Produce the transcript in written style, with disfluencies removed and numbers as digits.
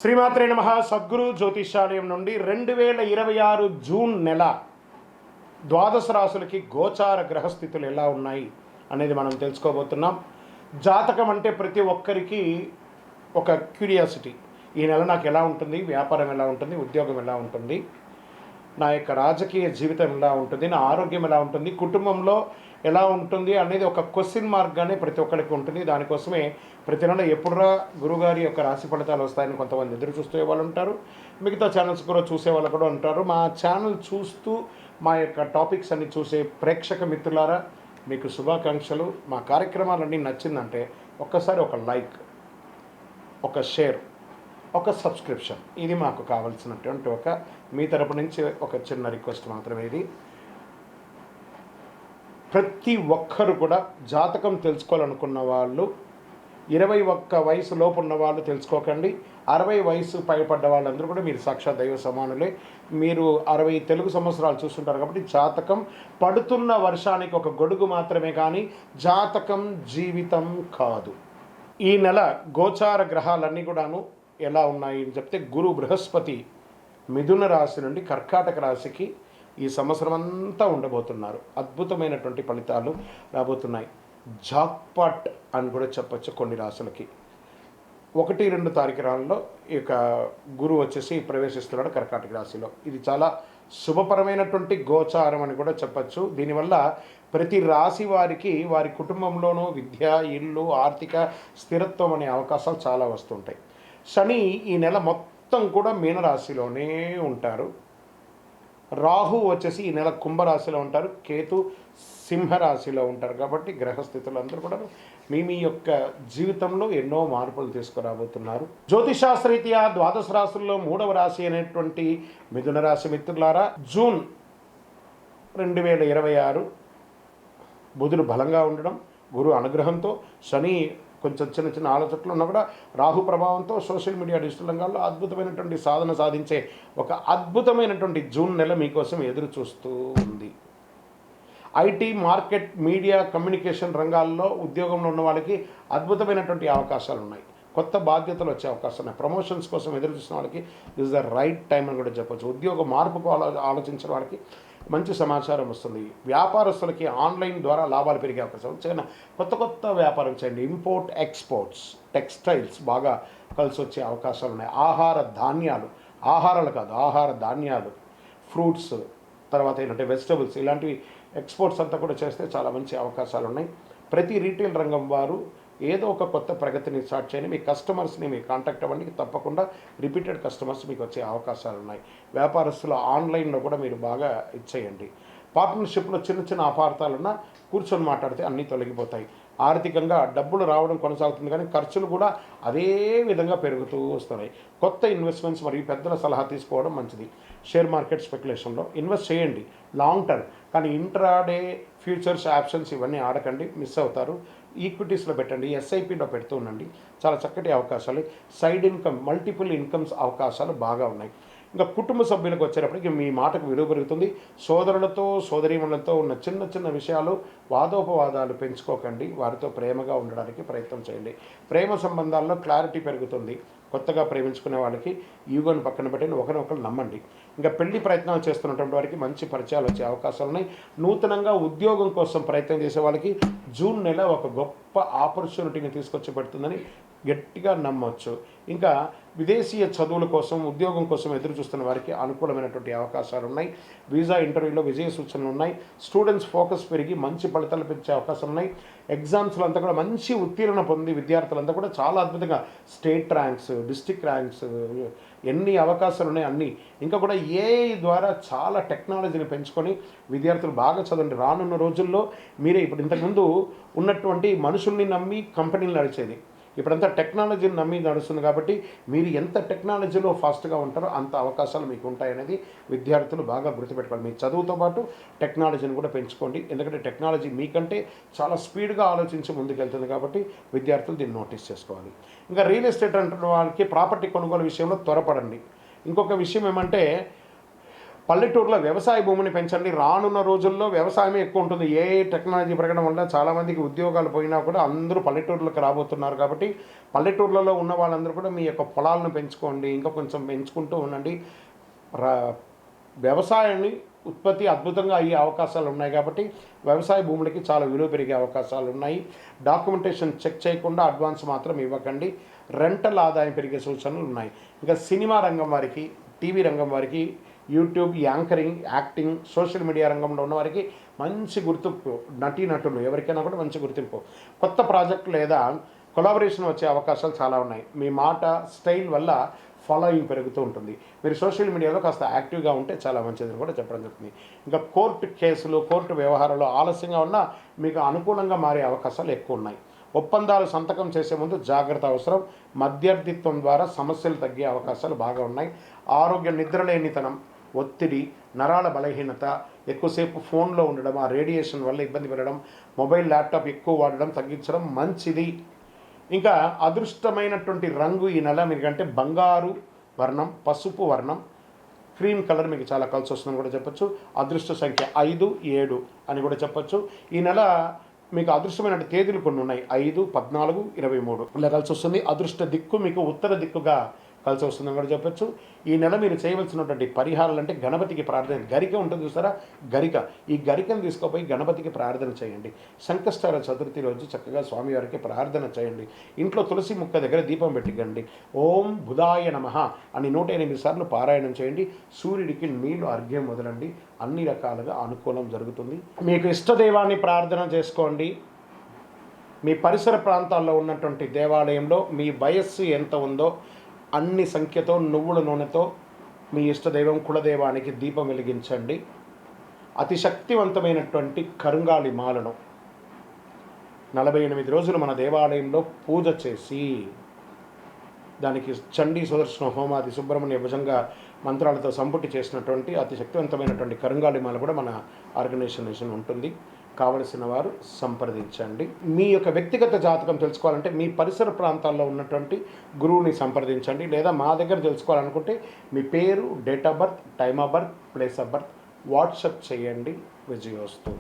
శ్రీమాత్రే నమః. సద్గురు జ్యోతిషాలయం నుండి 2026 జూన్ నెల ద్వాదశ రాశులకి గోచార గ్రహస్థితులు ఎలా ఉన్నాయి అనేది మనం తెలుసుకోబోతున్నాం. జాతకం అంటే ప్రతి ఒక్కరికి ఒక క్యూరియాసిటీ. ఈ నెల నాకు ఎలా ఉంటుంది, వ్యాపారం ఎలా ఉంటుంది, ఉద్యోగం ఎలా ఉంటుంది, నా యొక్క రాజకీయ జీవితం ఎలా ఉంటుంది, నా ఆరోగ్యం ఎలా ఉంటుంది, కుటుంబంలో ఎలా ఉంటుంది అనేది ఒక క్వశ్చన్ మార్క్గానే ప్రతి ఒక్కరికి ఉంటుంది. దానికోసమే ప్రతి నెల ఎప్పుడురా గురుగారి యొక్క రాశి ఫలితాలు వస్తాయని కొంతమంది ఎదురు చూసే వాళ్ళు ఉంటారు. మిగతా ఛానల్స్ కూడా చూసే వాళ్ళు కూడా ఉంటారు. మా ఛానల్ చూస్తూ మా యొక్క టాపిక్స్ అన్ని చూసే ప్రేక్షక మిత్రులారా, మీకు శుభాకాంక్షలు. మా కార్యక్రమాలన్నీ నచ్చిందంటే ఒక్కసారి ఒక లైక్, ఒక షేర్, ఒక సబ్స్క్రిప్షన్, ఇది మాకు కావాల్సినటువంటి ఒక మీ తరపు నుంచి ఒక చిన్న రిక్వెస్ట్ మాత్రమే. ఇది ప్రతి ఒక్కరు కూడా జాతకం తెలుసుకోవాలనుకున్న వాళ్ళు 21 వయసు లోపు ఉన్న వాళ్ళు తెలుసుకోకండి. 60 వయసు పైపడ్డ వాళ్ళందరూ కూడా మీరు సాక్షాత్ దైవ సమానులే. మీరు 60 తెలుగు సంవత్సరాలు చూస్తుంటారు కాబట్టి జాతకం పడుతున్న వర్షానికి ఒక గొడుగు మాత్రమే, కానీ జాతకం జీవితం కాదు. ఈ నెల గోచార గ్రహాలన్నీ కూడాను ఎలా ఉన్నాయి అని చెప్తే, గురు బృహస్పతి మిథున రాశి నుండి కర్కాటక రాశికి ఈ సంవత్సరం అంతా ఉండబోతున్నారు. అద్భుతమైనటువంటి ఫలితాలు రాబోతున్నాయి. జాక్పాట్ అని కూడా చెప్పచ్చు కొన్ని రాశులకి. 1-2 తారీఖులలో ఈ యొక్క గురువు వచ్చేసి ప్రవేశిస్తున్నాడు కర్కాటక రాశిలో. ఇది చాలా శుభపరమైనటువంటి గోచారం అని కూడా చెప్పచ్చు. దీనివల్ల ప్రతి రాశి వారికి వారి కుటుంబంలోనూ విద్య, ఇల్లు, ఆర్థిక స్థిరత్వం అనే అవకాశాలు చాలా వస్తుంటాయి. శని ఈ నెల మొత్తం కూడా మీనరాశిలోనే ఉంటారు. రాహు వచ్చేసి ఈ నెల కుంభరాశిలో ఉంటారు. కేతు సింహరాశిలో ఉంటారు. కాబట్టి గ్రహస్థితులు అందరూ కూడా మీ యొక్క జీవితంలో ఎన్నో మార్పులు తీసుకురాబోతున్నారు. జ్యోతిషాస్త్రరీత్యా ద్వాదశ రాశుల్లో 3వ రాశి అనేటువంటి మిథున రాశి మిత్రులారా, జూన్ 2026 బుధుడు బలంగా ఉండడం, గురు అనుగ్రహంతో, శని కొంచెం చిన్న చిన్న ఆలోచనలు ఉన్నా కూడా రాహు ప్రభావంతో సోషల్ మీడియా, డిజిటల్ రంగాల్లో అద్భుతమైనటువంటి సాధన సాధించే ఒక అద్భుతమైనటువంటి జూన్ నెల మీకోసం ఎదురు చూస్తూ ఉంది. ఐటీ, మార్కెట్, మీడియా, కమ్యూనికేషన్ రంగాల్లో ఉద్యోగంలో ఉన్న వాళ్ళకి అద్భుతమైనటువంటి అవకాశాలు ఉన్నాయి. కొత్త బాధ్యతలు వచ్చే అవకాశాలు ఉన్నాయి. ప్రమోషన్స్ కోసం ఎదురు చూసిన వాళ్ళకి దిస్ ద రైట్ టైం అని కూడా చెప్పచ్చు. ఉద్యోగ మార్పుకు ఆలోచించిన వాళ్ళకి మంచి సమాచారం వస్తుంది. వ్యాపారస్తులకి ఆన్లైన్ ద్వారా లాభాలు పెరిగే అవకాశం. చిన్న కొత్త వ్యాపారం చేయండి. ఇంపోర్ట్, ఎక్స్పోర్ట్స్, టెక్స్టైల్స్ బాగా కలిసి వచ్చే అవకాశాలు ఉన్నాయి. ఆహారాలు కాదు, ఆహార ధాన్యాలు, ఫ్రూట్స్, తర్వాత ఏంటంటే వెజిటబుల్స్, ఇలాంటివి ఎక్స్పోర్ట్స్ అంతా కూడా చేస్తే చాలా మంచి అవకాశాలు ఉన్నాయి. ప్రతి రీటైల్ రంగం వారు ఏదో ఒక కొత్త ప్రగతిని స్టార్ట్ చేయండి. మీ కస్టమర్స్ని మీరు కాంటాక్ట్ అవ్వండి. తప్పకుండా రిపీటెడ్ కస్టమర్స్ మీకు వచ్చే అవకాశాలు ఉన్నాయి. వ్యాపారస్తులు ఆన్లైన్లో కూడా మీరు బాగా ఇచ్చేయండి. పార్ట్నర్షిప్లో చిన్న అపార్థాలున్నా కూర్చొని మాట్లాడితే అన్నీ తొలగిపోతాయి. ఆర్థికంగా డబ్బులు రావడం కొనసాగుతుంది, కానీ ఖర్చులు కూడా అదే విధంగా పెరుగుతూ వస్తున్నాయి. కొత్త ఇన్వెస్ట్మెంట్స్ మరియు పెద్దల సలహా తీసుకోవడం మంచిది. షేర్ మార్కెట్ స్పెక్యులేషన్లో ఇన్వెస్ట్ చేయండి లాంగ్ టర్మ్, కానీ ఇంట్రాడే ఫ్యూచర్స్, ఆప్షన్స్ ఇవన్నీ ఆడకండి, మిస్ అవుతారు. ఈక్విటీస్లో పెట్టండి, ఎస్ఐపిలో పెడుతూ ఉండండి. చాలా చక్కటి అవకాశాలు. సైడ్ ఇన్కమ్, మల్టిపుల్ ఇన్కమ్స్ అవకాశాలు బాగా ఉన్నాయి. ఇంకా కుటుంబ సభ్యులకు వచ్చేటప్పటికి మీ మాటకు విలువ పెరుగుతుంది. సోదరులతో, సోదరీమణులతో ఉన్న చిన్న విషయాలు, వాదోపవాదాలు పెంచుకోకండి. వారితో ప్రేమగా ఉండడానికి ప్రయత్నం చేయండి. ప్రేమ సంబంధాల్లో క్లారిటీ పెరుగుతుంది. కొత్తగా ప్రేమించుకునే వాళ్ళకి ఈగోని పక్కన పెట్టి ఒకరినొకరు నమ్మండి. ఇంకా పెళ్లి ప్రయత్నాలు చేస్తున్నటువంటి వారికి మంచి పరిచయాలు వచ్చే అవకాశాలు ఉన్నాయి. నూతనంగా ఉద్యోగం కోసం ప్రయత్నం చేసే వాళ్ళకి జూన్ నెల ఒక గొప్ప ఆపర్చునిటీని తీసుకొచ్చి పెడుతుందని గట్టిగా నమ్మవచ్చు. ఇంకా విదేశీయ చదువుల కోసం, ఉద్యోగం కోసం ఎదురు చూస్తున్న వారికి అనుకూలమైనటువంటి అవకాశాలు ఉన్నాయి. వీసా ఇంటర్వ్యూలో విజయ సూచనలు ఉన్నాయి. స్టూడెంట్స్ ఫోకస్ పెరిగి మంచి ఫలితాలు పెంచే అవకాశం ఉన్నాయి. ఎగ్జామ్స్లో అంతా కూడా మంచి ఉత్తీర్ణ పొంది విద్యార్థులంతా కూడా చాలా అద్భుతంగా స్టేట్ ర్యాంక్స్, డిస్ట్రిక్ట్ ర్యాంక్స్, ఎన్ని అవకాశాలు ఉన్నాయి అన్నీ. ఇంకా కూడా ఏఐ ద్వారా చాలా టెక్నాలజీని పెంచుకొని విద్యార్థులు బాగా చదవండి. రానున్న రోజుల్లో మీరే ఇప్పుడు ఇంతకుముందు ఉన్నటువంటి మనుషుల్ని నమ్మి కంపెనీలు నడిచేది, ఇప్పుడంతా టెక్నాలజీని నమ్మి నడుస్తుంది. కాబట్టి మీరు ఎంత టెక్నాలజీలో ఫాస్ట్గా ఉంటారో అంత అవకాశాలు మీకు ఉంటాయనేది విద్యార్థులు బాగా గుర్తుపెట్టుకోవాలి. మీ చదువుతో పాటు టెక్నాలజీని కూడా పెంచుకోండి. ఎందుకంటే టెక్నాలజీ మీకంటే చాలా స్పీడ్గా ఆలోచించి ముందుకెళ్తుంది. కాబట్టి విద్యార్థులు దీన్ని నోటీస్ చేసుకోవాలి. ఇంకా రియల్ ఎస్టేట్ అంటున్న వాళ్ళకి ప్రాపర్టీ కొనుగోలు విషయంలో త్వరపడండి. ఇంకొక విషయం ఏమంటే, పల్లెటూరులో వ్యవసాయ భూమిని పెంచండి. రానున్న రోజుల్లో వ్యవసాయమే ఎక్కువ ఉంటుంది. ఏ టెక్నాలజీ పెరగడం వల్ల చాలామందికి ఉద్యోగాలు పోయినా కూడా అందరూ పల్లెటూర్లకు రాబోతున్నారు. కాబట్టి పల్లెటూర్లలో ఉన్న వాళ్ళందరూ కూడా మీ యొక్క పొలాలను పెంచుకోండి, ఇంకా కొంచెం పెంచుకుంటూ ఉండండి. వ్యవసాయాన్ని ఉత్పత్తి అద్భుతంగా అయ్యే అవకాశాలు ఉన్నాయి. కాబట్టి వ్యవసాయ భూములకి చాలా విలువ పెరిగే అవకాశాలు ఉన్నాయి. డాక్యుమెంటేషన్ చెక్ చేయకుండా అడ్వాన్స్ మాత్రం ఇవ్వకండి. రెంటల్ ఆదాయం పెరిగే సూచనలు ఉన్నాయి. ఇంకా సినిమా రంగం వారికి, టీవీ రంగం వారికి, YouTube, anchoring, acting, social media రంగంలో ఉన్న వారికి మంచి గుర్తింపు, నటీనటులు ఎవరికైనా కూడా మంచి గుర్తింపు. కొత్త ప్రాజెక్టు లేదా కొలాబరేషన్ వచ్చే అవకాశాలు చాలా ఉన్నాయి. మీ మాట, స్టైల్ వల్ల ఫాలోయింగ్ పెరుగుతూ ఉంటుంది. మీరు సోషల్ మీడియాలో కాస్త యాక్టివ్గా ఉంటే చాలా మంచిదని కూడా చెప్పడం జరుగుతుంది. ఇంకా కోర్టు కేసులు, కోర్టు వ్యవహారాలు ఆలస్యంగా ఉన్నా మీకు అనుకూలంగా మారే అవకాశాలు ఎక్కువ ఉన్నాయి. ఒప్పందాలు సంతకం చేసే ముందు జాగ్రత్త అవసరం. మధ్యవర్తిత్వం ద్వారా సమస్యలు తగ్గే అవకాశాలు బాగా ఉన్నాయి. ఆరోగ్య నిద్రలేనితనం, ఒత్తిడి, నరాల బలహీనత, ఎక్కువసేపు ఫోన్లో ఉండడం, ఆ రేడియేషన్ వల్ల ఇబ్బంది పడడం, మొబైల్, ల్యాప్టాప్ ఎక్కువ వాడడం తగ్గించడం మంచిది. ఇంకా అదృష్టమైనటువంటి రంగు ఈ నెల మీకంటే బంగారు వర్ణం, పసుపు వర్ణం, క్రీమ్ కలర్ మీకు చాలా కలిసి వస్తుందని కూడా చెప్పొచ్చు. అదృష్ట సంఖ్య 5, 7 అని కూడా చెప్పొచ్చు. ఈ నెల మీకు అదృష్టమైన తేదీలు కొన్ని ఉన్నాయి. 5, 14, 23 ఇలా కలిసి వస్తుంది. అదృష్ట దిక్కు మీకు ఉత్తర దిక్కుగా కలిసి వస్తుందని కూడా చెప్పొచ్చు. ఈ నెల మీరు చేయవలసినటువంటి పరిహారాలు అంటే గణపతికి ప్రార్థన, గరిక ఉంటుంది చూసారా, గరిక, ఈ గరికను తీసుకుపోయి గణపతికి ప్రార్థన చేయండి. సంకష్టాల చతుర్థి రోజు చక్కగా స్వామివారికి ప్రార్థన చేయండి. ఇంట్లో తులసి ముక్క దగ్గర దీపం పెట్టికండి. ఓం బుధాయ నమః అని 108 సార్లు పారాయణం చేయండి. సూర్యుడికి నీళ్లు అర్ఘ్యం వదలండి. అన్ని రకాలుగా అనుకూలం జరుగుతుంది. మీకు ఇష్టదైవాన్ని ప్రార్థన చేసుకోండి. మీ పరిసర ప్రాంతాల్లో ఉన్నటువంటి దేవాలయంలో మీ వయస్సు ఎంత ఉందో అన్ని సంఖ్యతో నువ్వుల నూనెతో మీ ఇష్టదైవం కులదైవానికి దీపం వెలిగించండి. అతి శక్తివంతమైనటువంటి కరుంగాలి మాలను 48 రోజులు మన దేవాలయంలో పూజ చేసి దానికి చండీ సుదర్శన హోమాది సుబ్రహ్మణ్య భుజంగా మంత్రాలతో సంపుటి చేసినటువంటి అతి శక్తివంతమైనటువంటి కరుంగాలి మాల కూడా మన ఆర్గనైజేషన్ ఉంటుంది. కావలసిన వారు సంప్రదించండి. మీ యొక్క వ్యక్తిగత జాతకం తెలుసుకోవాలంటే మీ పరిసర ప్రాంతాల్లో ఉన్నటువంటి గురువుని సంప్రదించండి. లేదా మా దగ్గర తెలుసుకోవాలనుకుంటే మీ పేరు, date of birth, time of birth, place of birth WhatsApp చేయండి. విజయోస్తు.